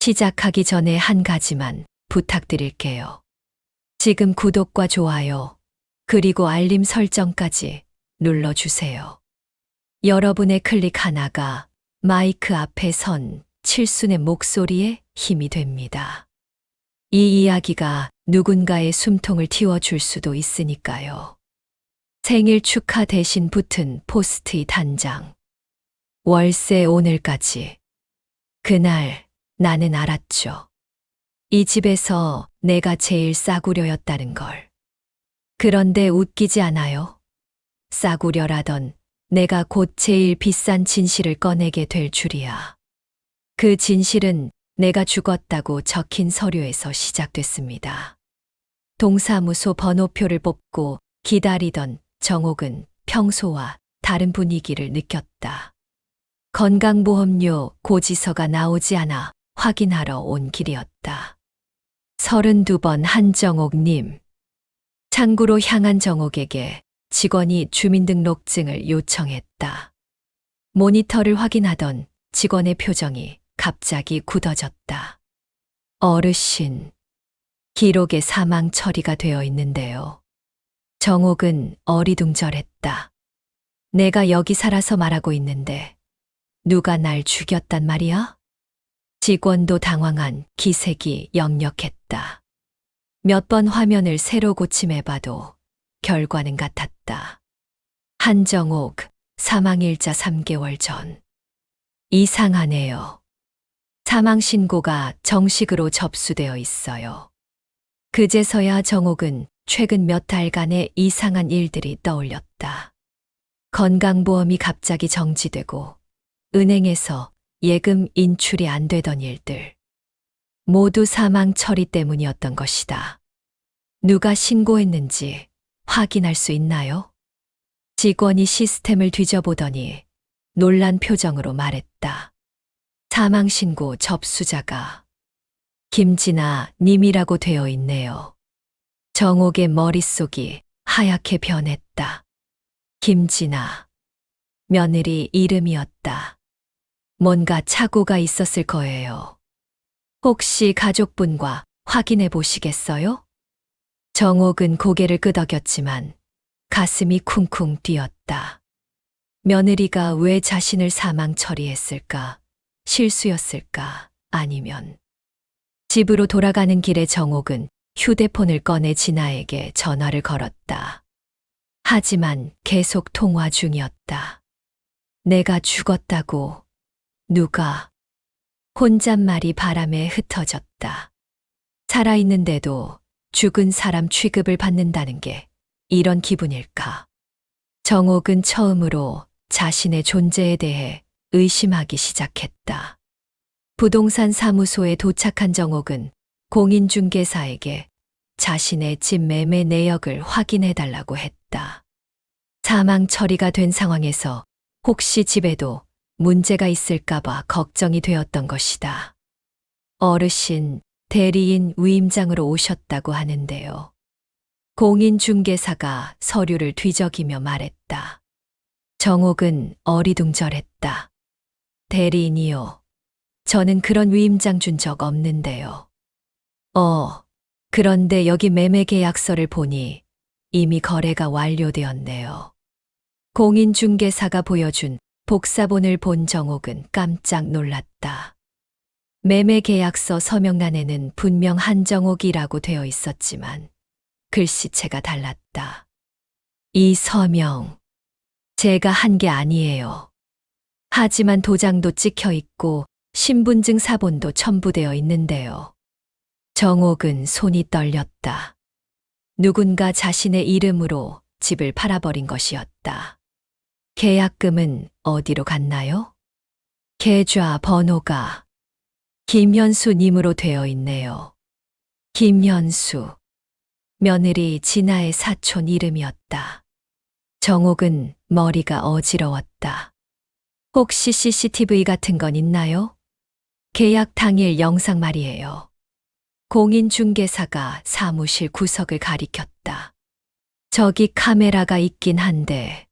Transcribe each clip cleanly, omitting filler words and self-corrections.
시작하기 전에 한 가지만 부탁드릴게요. 지금 구독과 좋아요, 그리고 알림 설정까지 눌러주세요. 여러분의 클릭 하나가 마이크 앞에 선 칠순의 목소리에 힘이 됩니다. 이 이야기가 누군가의 숨통을 틔워줄 수도 있으니까요. 생일 축하 대신 붙은 포스트잇 한 장. 월세 오늘까지. 그날 나는 알았죠. 이 집에서 내가 제일 싸구려였다는 걸. 그런데 웃기지 않아요? 싸구려라던 내가 곧 제일 비싼 진실을 꺼내게 될 줄이야. 그 진실은 내가 죽었다고 적힌 서류에서 시작됐습니다. 동사무소 번호표를 뽑고 기다리던 정옥은 평소와 다른 분위기를 느꼈다. 건강보험료 고지서가 나오지 않아 확인하러 온 길이었다. 32번 한정옥님. 창구로 향한 정옥에게 직원이 주민등록증을 요청했다. 모니터를 확인하던 직원의 표정이 갑자기 굳어졌다. 어르신. 기록에 사망 처리가 되어 있는데요. 정옥은 어리둥절했다. 내가 여기 살아서 말하고 있는데 누가 날 죽였단 말이야? 직원도 당황한 기색이 역력했다. 몇 번 화면을 새로 고침해봐도 결과는 같았다. 한정옥, 사망일자 3개월 전. 이상하네요. 사망신고가 정식으로 접수되어 있어요. 그제서야 정옥은 최근 몇 달간의 이상한 일들이 떠올렸다. 건강보험이 갑자기 정지되고 은행에서 예금 인출이 안 되던 일들. 모두 사망 처리 때문이었던 것이다. 누가 신고했는지 확인할 수 있나요? 직원이 시스템을 뒤져보더니 놀란 표정으로 말했다. 사망신고 접수자가 김진아 님이라고 되어 있네요. 정옥의 머릿속이 하얗게 변했다. 김진아. 며느리 이름이었다. 뭔가 착오가 있었을 거예요. 혹시 가족분과 확인해 보시겠어요? 정옥은 고개를 끄덕였지만 가슴이 쿵쿵 뛰었다. 며느리가 왜 자신을 사망 처리했을까? 실수였을까? 아니면 집으로 돌아가는 길에 정옥은 휴대폰을 꺼내 진아에게 전화를 걸었다. 하지만 계속 통화 중이었다. 내가 죽었다고. 누가? 혼잣말이 바람에 흩어졌다. 살아있는데도 죽은 사람 취급을 받는다는 게 이런 기분일까? 정옥은 처음으로 자신의 존재에 대해 의심하기 시작했다. 부동산 사무소에 도착한 정옥은 공인중개사에게 자신의 집 매매 내역을 확인해달라고 했다. 사망 처리가 된 상황에서 혹시 집에도 문제가 있을까봐 걱정이 되었던 것이다. 어르신, 대리인 위임장으로 오셨다고 하는데요. 공인중개사가 서류를 뒤적이며 말했다. 정옥은 어리둥절했다. 대리인이요. 저는 그런 위임장 준 적 없는데요. 그런데 여기 매매 계약서를 보니 이미 거래가 완료되었네요. 공인중개사가 보여준 복사본을 본 정옥은 깜짝 놀랐다. 매매 계약서 서명란에는 분명 한정옥이라고 되어 있었지만 글씨체가 달랐다. 이 서명, 제가 한 게 아니에요. 하지만 도장도 찍혀 있고 신분증 사본도 첨부되어 있는데요. 정옥은 손이 떨렸다. 누군가 자신의 이름으로 집을 팔아버린 것이었다. 계약금은 어디로 갔나요? 계좌 번호가 김현수 님으로 되어 있네요. 김현수. 며느리 진아의 사촌 이름이었다. 정옥은 머리가 어지러웠다. 혹시 CCTV 같은 건 있나요? 계약 당일 영상 말이에요. 공인중개사가 사무실 구석을 가리켰다. 저기 카메라가 있긴 한데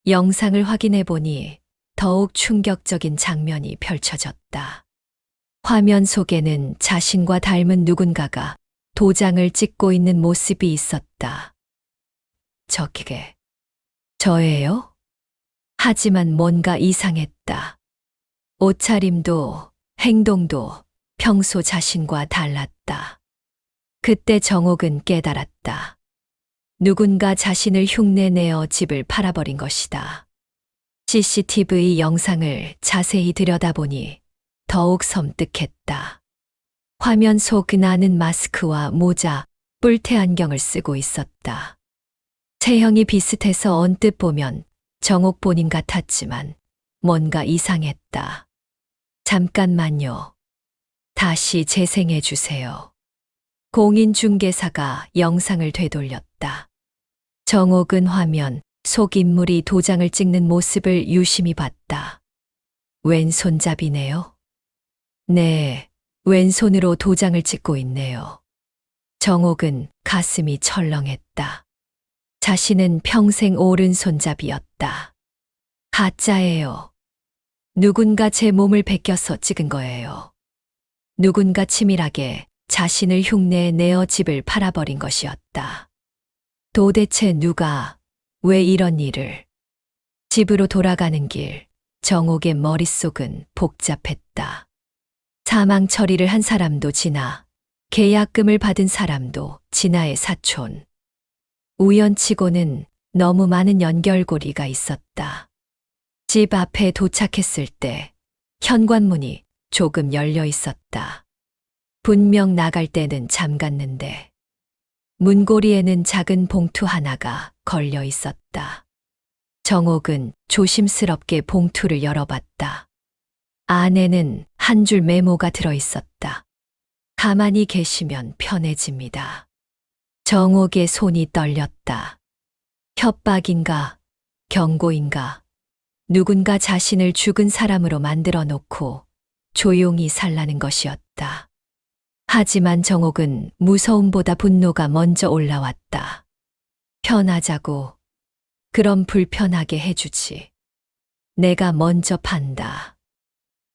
영상을 확인해 보니 더욱 충격적인 장면이 펼쳐졌다. 화면 속에는 자신과 닮은 누군가가 도장을 찍고 있는 모습이 있었다. 저게 저예요? 하지만 뭔가 이상했다. 옷차림도 행동도 평소 자신과 달랐다. 그때 정옥은 깨달았다. 누군가 자신을 흉내내어 집을 팔아버린 것이다. CCTV 영상을 자세히 들여다보니 더욱 섬뜩했다. 화면 속 나는 마스크와 모자, 뿔테 안경을 쓰고 있었다. 체형이 비슷해서 언뜻 보면 정옥 본인 같았지만 뭔가 이상했다. 잠깐만요. 다시 재생해 주세요. 공인중개사가 영상을 되돌렸다. 정옥은 화면 속 인물이 도장을 찍는 모습을 유심히 봤다. 왼손잡이네요. 네, 왼손으로 도장을 찍고 있네요. 정옥은 가슴이 철렁했다. 자신은 평생 오른손잡이였다. 가짜예요. 누군가 제 몸을 베껴서 찍은 거예요. 누군가 치밀하게 자신을 흉내내어 집을 팔아버린 것이었다. 도대체 누가, 왜 이런 일을? 집으로 돌아가는 길, 정옥의 머릿속은 복잡했다. 사망 처리를 한 사람도 진아, 계약금을 받은 사람도 진아의 사촌. 우연치고는 너무 많은 연결고리가 있었다. 집 앞에 도착했을 때 현관문이 조금 열려 있었다. 분명 나갈 때는 잠갔는데 문고리에는 작은 봉투 하나가 걸려 있었다. 정옥은 조심스럽게 봉투를 열어봤다. 안에는 한 줄 메모가 들어 있었다. 가만히 계시면 편해집니다. 정옥의 손이 떨렸다. 협박인가, 경고인가, 누군가 자신을 죽은 사람으로 만들어 놓고 조용히 살라는 것이었다. 하지만 정옥은 무서움보다 분노가 먼저 올라왔다. 편하자고. 그럼 불편하게 해주지. 내가 먼저 판다.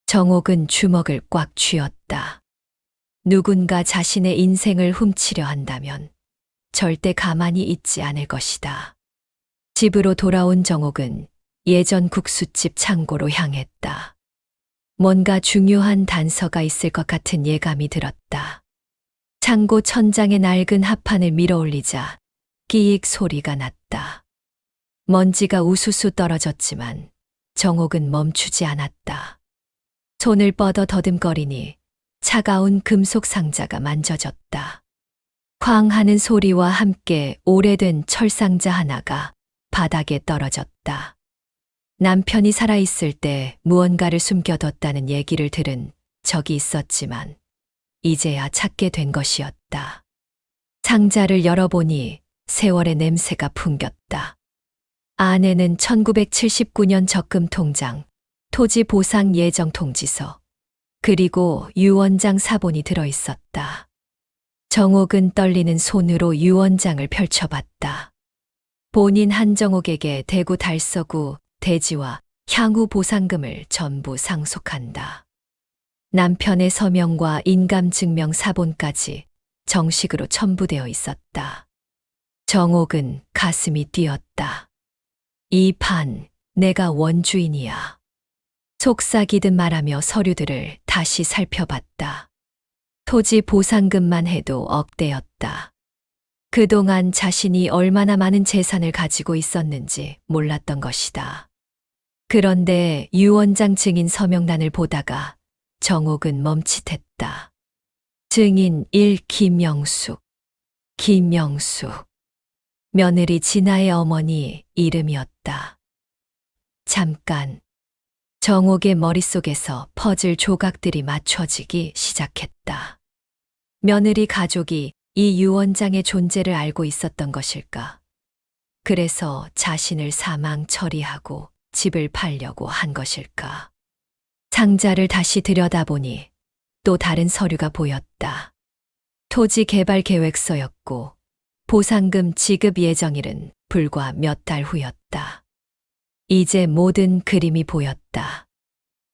정옥은 주먹을 꽉 쥐었다. 누군가 자신의 인생을 훔치려 한다면 절대 가만히 있지 않을 것이다. 집으로 돌아온 정옥은 예전 국수집 창고로 향했다. 뭔가 중요한 단서가 있을 것 같은 예감이 들었다. 창고 천장에 낡은 합판을 밀어올리자 끼익 소리가 났다. 먼지가 우수수 떨어졌지만 정옥은 멈추지 않았다. 손을 뻗어 더듬거리니 차가운 금속 상자가 만져졌다. 쾅 하는 소리와 함께 오래된 철상자 하나가 바닥에 떨어졌다. 남편이 살아있을 때 무언가를 숨겨뒀다는 얘기를 들은 적이 있었지만 이제야 찾게 된 것이었다. 상자를 열어보니 세월의 냄새가 풍겼다. 안에는 1979년 적금 통장, 토지 보상 예정 통지서, 그리고 유언장 사본이 들어있었다. 정옥은 떨리는 손으로 유언장을 펼쳐봤다. 본인 한정옥에게 대구 달서구 대지와 향후 보상금을 전부 상속한다. 남편의 서명과 인감증명 사본까지 정식으로 첨부되어 있었다. 정옥은 가슴이 뛰었다. 이 판, 내가 원주인이야. 속삭이듯 말하며 서류들을 다시 살펴봤다. 토지 보상금만 해도 억대였다. 그동안 자신이 얼마나 많은 재산을 가지고 있었는지 몰랐던 것이다. 그런데 유언장 증인 서명란을 보다가 정옥은 멈칫했다. 증인 1 김영숙. 김영숙. 며느리 진아의 어머니 이름이었다. 잠깐. 정옥의 머릿속에서 퍼즐 조각들이 맞춰지기 시작했다. 며느리 가족이 이 유언장의 존재를 알고 있었던 것일까? 그래서 자신을 사망 처리하고 집을 팔려고 한 것일까? 상자를 다시 들여다보니 또 다른 서류가 보였다. 토지 개발 계획서였고 보상금 지급 예정일은 불과 몇 달 후였다. 이제 모든 그림이 보였다.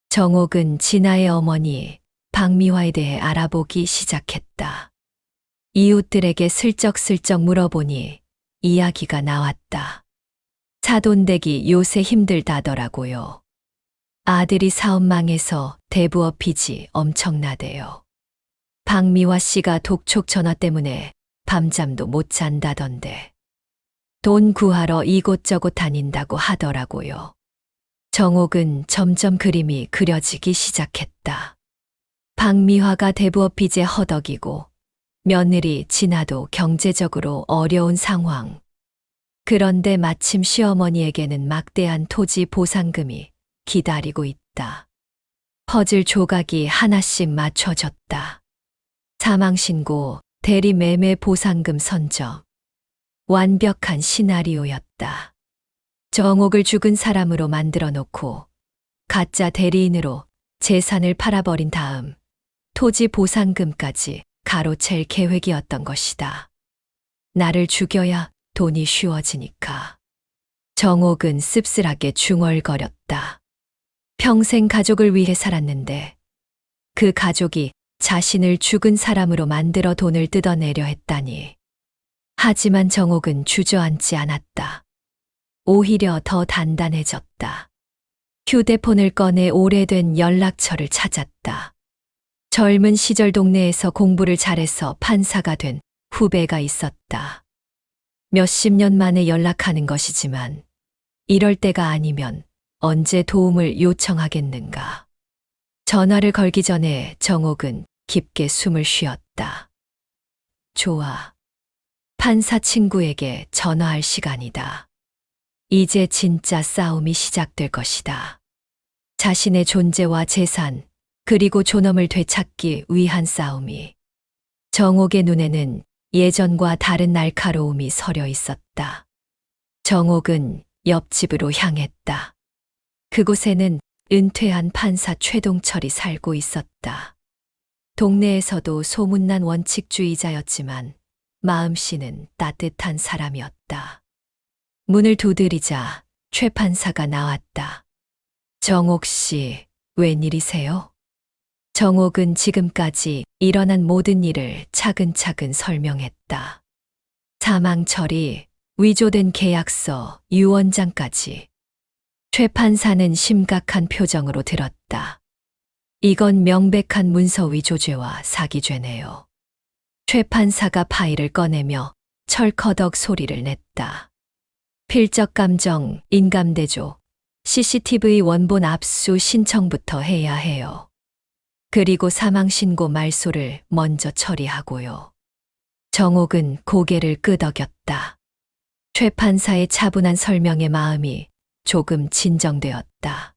정옥은 진아의 어머니 박미화에 대해 알아보기 시작했다. 이웃들에게 슬쩍슬쩍 물어보니 이야기가 나왔다. 사돈댁이 요새 힘들다더라고요. 아들이 사업 망해서 대부업 빚이 엄청나대요. 박미화 씨가 독촉 전화 때문에 밤잠도 못 잔다던데. 돈 구하러 이곳저곳 다닌다고 하더라고요. 정옥은 점점 그림이 그려지기 시작했다. 박미화가 대부업 빚에 허덕이고 며느리 진아도 경제적으로 어려운 상황. 그런데 마침 시어머니에게는 막대한 토지 보상금이 기다리고 있다. 퍼즐 조각이 하나씩 맞춰졌다. 사망신고, 대리매매 보상금 선정. 완벽한 시나리오였다. 정옥을 죽은 사람으로 만들어 놓고 가짜 대리인으로 재산을 팔아버린 다음 토지 보상금까지 가로챌 계획이었던 것이다. 나를 죽여야 돈이 쉬워지니까. 정옥은 씁쓸하게 중얼거렸다. 평생 가족을 위해 살았는데 그 가족이 자신을 죽은 사람으로 만들어 돈을 뜯어내려 했다니. 하지만 정옥은 주저앉지 않았다. 오히려 더 단단해졌다. 휴대폰을 꺼내 오래된 연락처를 찾았다. 젊은 시절 동네에서 공부를 잘해서 판사가 된 후배가 있었다. 몇십 년 만에 연락하는 것이지만 이럴 때가 아니면 언제 도움을 요청하겠는가. 전화를 걸기 전에 정옥은 깊게 숨을 쉬었다. 좋아. 판사 친구에게 전화할 시간이다. 이제 진짜 싸움이 시작될 것이다. 자신의 존재와 재산, 그리고 존엄을 되찾기 위한 싸움이. 정옥의 눈에는 예전과 다른 날카로움이 서려 있었다. 정옥은 옆집으로 향했다. 그곳에는 은퇴한 판사 최동철이 살고 있었다. 동네에서도 소문난 원칙주의자였지만 마음씨는 따뜻한 사람이었다. 문을 두드리자 최 판사가 나왔다. 정옥 씨, 웬일이세요? 정옥은 지금까지 일어난 모든 일을 차근차근 설명했다. 사망 처리, 위조된 계약서, 유언장까지. 최 판사는 심각한 표정으로 들었다. 이건 명백한 문서 위조죄와 사기죄네요. 최 판사가 파일을 꺼내며 철커덕 소리를 냈다. 필적 감정, 인감대조, CCTV 원본 압수 신청부터 해야 해요. 그리고 사망신고 말소를 먼저 처리하고요. 정옥은 고개를 끄덕였다. 최 판사의 차분한 설명에 마음이 조금 진정되었다.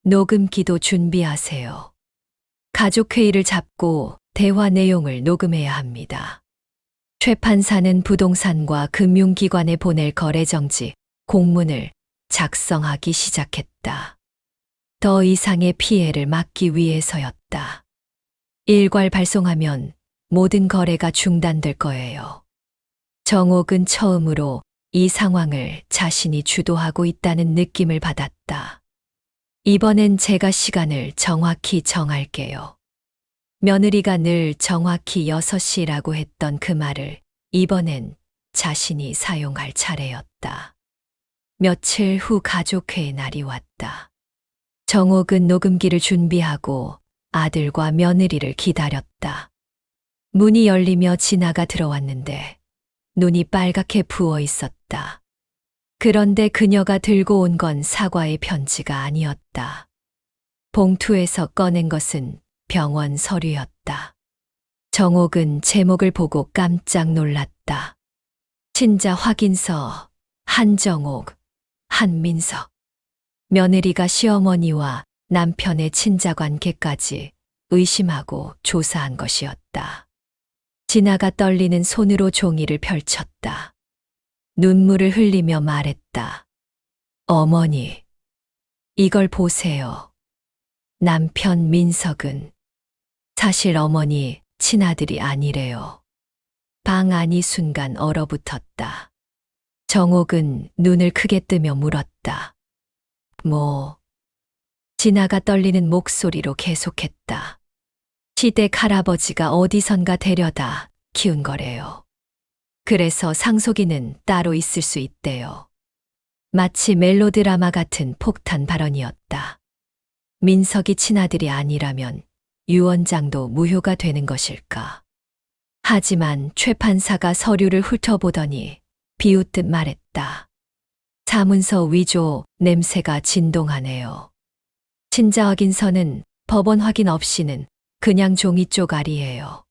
녹음기도 준비하세요. 가족회의를 잡고 대화 내용을 녹음해야 합니다. 최 판사는 부동산과 금융기관에 보낼 거래정지, 공문을 작성하기 시작했다. 더 이상의 피해를 막기 위해서였다. 일괄 발송하면 모든 거래가 중단될 거예요. 정옥은 처음으로 이 상황을 자신이 주도하고 있다는 느낌을 받았다. 이번엔 제가 시간을 정확히 정할게요. 며느리가 늘 정확히 6시라고 했던 그 말을 이번엔 자신이 사용할 차례였다. 며칠 후 가족회의 날이 왔다. 정옥은 녹음기를 준비하고 아들과 며느리를 기다렸다. 문이 열리며 진아가 들어왔는데 눈이 빨갛게 부어 있었다. 그런데 그녀가 들고 온 건 사과의 편지가 아니었다. 봉투에서 꺼낸 것은 병원 서류였다. 정옥은 제목을 보고 깜짝 놀랐다. 친자 확인서, 한정옥, 한민석. 며느리가 시어머니와 남편의 친자 관계까지 의심하고 조사한 것이었다. 진아가 떨리는 손으로 종이를 펼쳤다. 눈물을 흘리며 말했다. 어머니, 이걸 보세요. 남편 민석은 사실 어머니 친아들이 아니래요. 방 안이 순간 얼어붙었다. 정옥은 눈을 크게 뜨며 물었다. 뭐? 진아가 떨리는 목소리로 계속했다. 시댁 할아버지가 어디선가 데려다 키운 거래요. 그래서 상속인은 따로 있을 수 있대요. 마치 멜로드라마 같은 폭탄 발언이었다. 민석이 친아들이 아니라면 유언장도 무효가 되는 것일까? 하지만 최 판사가 서류를 훑어보더니 비웃듯 말했다. 사문서 위조 냄새가 진동하네요. 친자 확인서는 법원 확인 없이는 그냥 종이 쪼가리예요.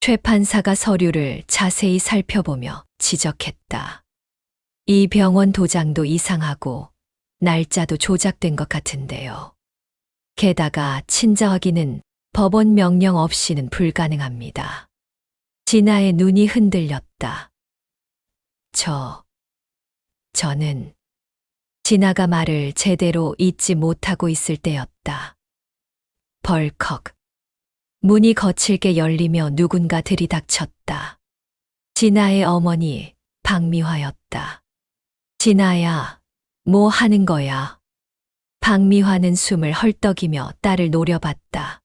최 판사가 서류를 자세히 살펴보며 지적했다. 이 병원 도장도 이상하고 날짜도 조작된 것 같은데요. 게다가 친자 확인은 법원 명령 없이는 불가능합니다. 진아의 눈이 흔들렸다. 저는 진아가 말을 제대로 잊지 못하고 있을 때였다. 벌컥. 문이 거칠게 열리며 누군가 들이닥쳤다. 진아의 어머니 박미화였다. 진아야, 뭐 하는 거야? 박미화는 숨을 헐떡이며 딸을 노려봤다.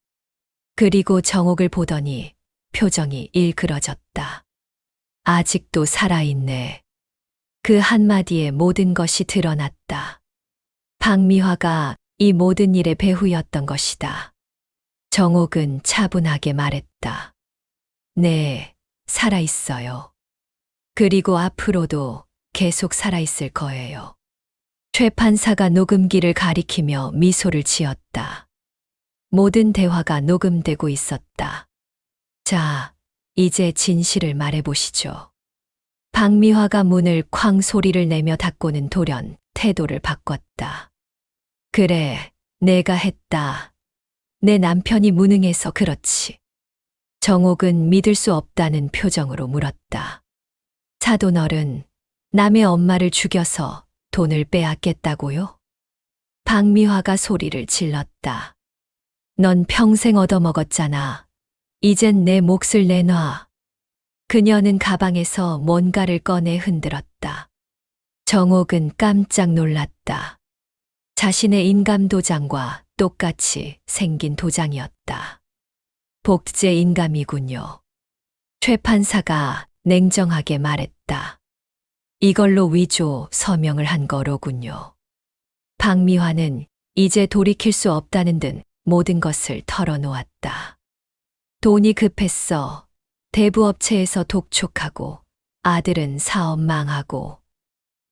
그리고 정옥을 보더니 표정이 일그러졌다. 아직도 살아있네. 그 한마디에 모든 것이 드러났다. 박미화가 이 모든 일의 배후였던 것이다. 정옥은 차분하게 말했다. 네, 살아있어요. 그리고 앞으로도 계속 살아있을 거예요. 최 판사가 녹음기를 가리키며 미소를 지었다. 모든 대화가 녹음되고 있었다. 자, 이제 진실을 말해보시죠. 박미화가 문을 쾅 소리를 내며 닫고는 돌연 태도를 바꿨다. 그래, 내가 했다. 내 남편이 무능해서 그렇지. 정옥은 믿을 수 없다는 표정으로 물었다. 사돈어른, 남의 엄마를 죽여서 돈을 빼앗겠다고요? 박미화가 소리를 질렀다. 넌 평생 얻어먹었잖아. 이젠 내 몫을 내놔. 그녀는 가방에서 뭔가를 꺼내 흔들었다. 정옥은 깜짝 놀랐다. 자신의 인감도장과 똑같이 생긴 도장이었다. 복제 인감이군요. 최 판사가 냉정하게 말했다. 이걸로 위조 서명을 한 거로군요. 박미화는 이제 돌이킬 수 없다는 듯 모든 것을 털어놓았다. 돈이 급했어. 대부업체에서 독촉하고 아들은 사업 망하고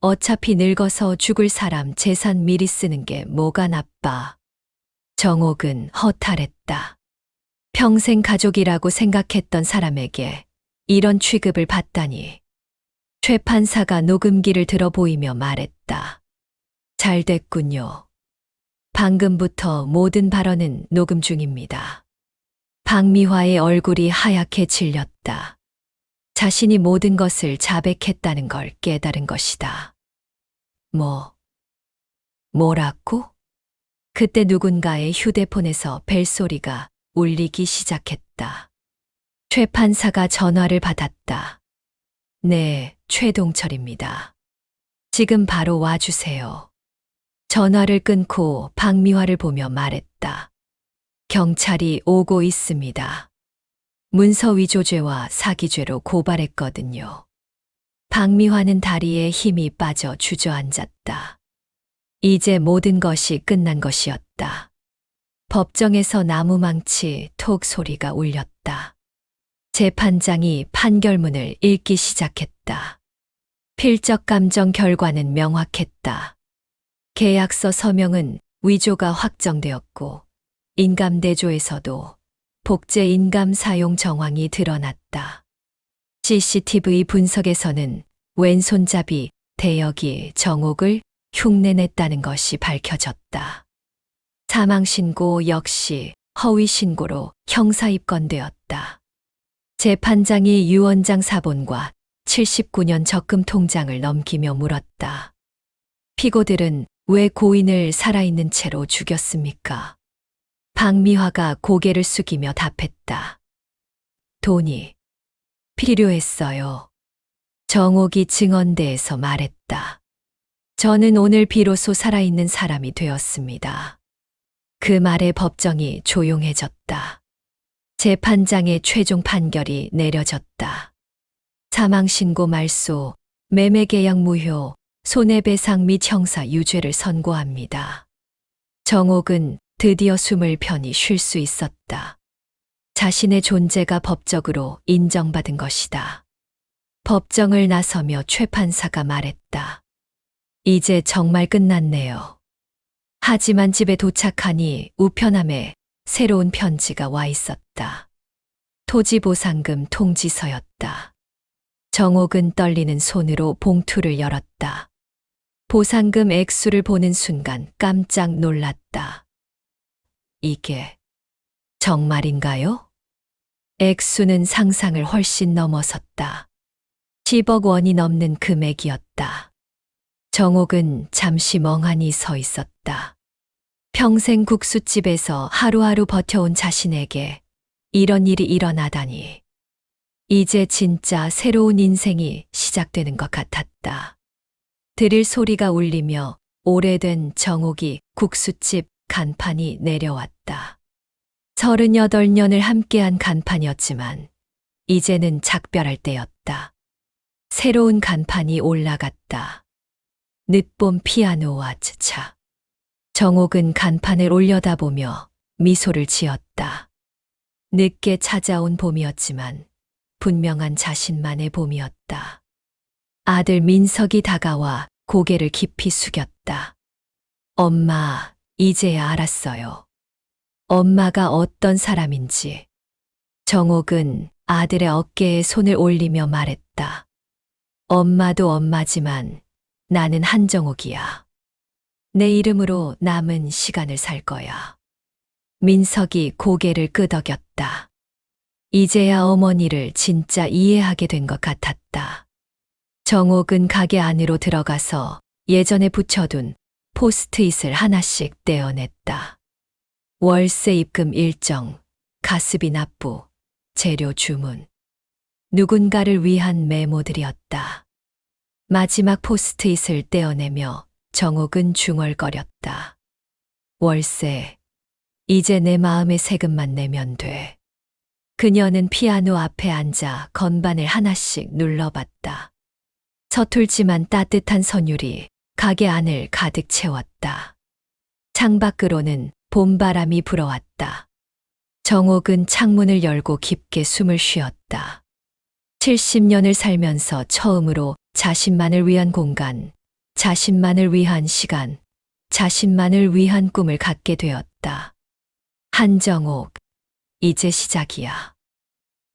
어차피 늙어서 죽을 사람 재산 미리 쓰는 게 뭐가 나빠. 정옥은 허탈했다. 평생 가족이라고 생각했던 사람에게 이런 취급을 받다니. 최 판사가 녹음기를 들어 보이며 말했다. 잘 됐군요. 방금부터 모든 발언은 녹음 중입니다. 박미화의 얼굴이 하얗게 질렸다. 자신이 모든 것을 자백했다는 걸 깨달은 것이다. 뭐라고? 그때 누군가의 휴대폰에서 벨소리가 울리기 시작했다. 최 판사가 전화를 받았다. 네, 최동철입니다. 지금 바로 와주세요. 전화를 끊고 박미화를 보며 말했다. 경찰이 오고 있습니다. 문서 위조죄와 사기죄로 고발했거든요. 박미화는 다리에 힘이 빠져 주저앉았다. 이제 모든 것이 끝난 것이었다. 법정에서 나무망치 톡 소리가 울렸다. 재판장이 판결문을 읽기 시작했다. 필적 감정 결과는 명확했다. 계약서 서명은 위조가 확정되었고 인감대조에서도 복제 인감 사용 정황이 드러났다. CCTV 분석에서는 왼손잡이 대혁이 정옥을 흉내냈다는 것이 밝혀졌다. 사망신고 역시 허위신고로 형사 입건되었다. 재판장이 유언장 사본과 79년 적금 통장을 넘기며 물었다. 피고들은 왜 고인을 살아있는 채로 죽였습니까? 박미화가 고개를 숙이며 답했다. 돈이 필요했어요. 정옥이 증언대에서 말했다. 저는 오늘 비로소 살아있는 사람이 되었습니다. 그 말에 법정이 조용해졌다. 재판장의 최종 판결이 내려졌다. 사망신고 말소, 매매계약 무효, 손해배상 및 형사 유죄를 선고합니다. 정옥은 드디어 숨을 편히 쉴 수 있었다. 자신의 존재가 법적으로 인정받은 것이다. 법정을 나서며 최 판사가 말했다. 이제 정말 끝났네요. 하지만 집에 도착하니 우편함에 새로운 편지가 와 있었다. 토지보상금 통지서였다. 정옥은 떨리는 손으로 봉투를 열었다. 보상금 액수를 보는 순간 깜짝 놀랐다. 이게 정말인가요? 액수는 상상을 훨씬 넘어섰다. 10억 원이 넘는 금액이었다. 정옥은 잠시 멍하니 서 있었다. 평생 국수집에서 하루하루 버텨온 자신에게 이런 일이 일어나다니. 이제 진짜 새로운 인생이 시작되는 것 같았다. 드릴 소리가 울리며 오래된 정옥이 국수집 간판이 내려왔다. 38년을 함께한 간판이었지만 이제는 작별할 때였다. 새로운 간판이 올라갔다. 늦봄 피아노와 차. 정옥은 간판을 올려다보며 미소를 지었다. 늦게 찾아온 봄이었지만 분명한 자신만의 봄이었다. 아들 민석이 다가와 고개를 깊이 숙였다. 엄마, 이제야 알았어요. 엄마가 어떤 사람인지. 정옥은 아들의 어깨에 손을 올리며 말했다. 엄마도 엄마지만 나는 한정옥이야. 내 이름으로 남은 시간을 살 거야. 민석이 고개를 끄덕였다. 이제야 어머니를 진짜 이해하게 된 것 같았다. 정옥은 가게 안으로 들어가서 예전에 붙여둔 포스트잇을 하나씩 떼어냈다. 월세 입금 일정, 가스비 납부, 재료 주문. 누군가를 위한 메모들이었다. 마지막 포스트잇을 떼어내며 정옥은 중얼거렸다. 월세, 이제 내 마음의 세금만 내면 돼. 그녀는 피아노 앞에 앉아 건반을 하나씩 눌러봤다. 서툴지만 따뜻한 선율이 가게 안을 가득 채웠다. 창밖으로는 봄바람이 불어왔다. 정옥은 창문을 열고 깊게 숨을 쉬었다. 70년을 살면서 처음으로 자신만을 위한 공간, 자신만을 위한 시간, 자신만을 위한 꿈을 갖게 되었다. 한정옥, 이제 시작이야.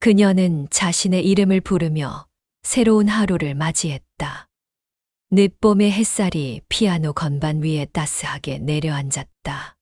그녀는 자신의 이름을 부르며 새로운 하루를 맞이했다. 늦봄의 햇살이 피아노 건반 위에 따스하게 내려앉았다.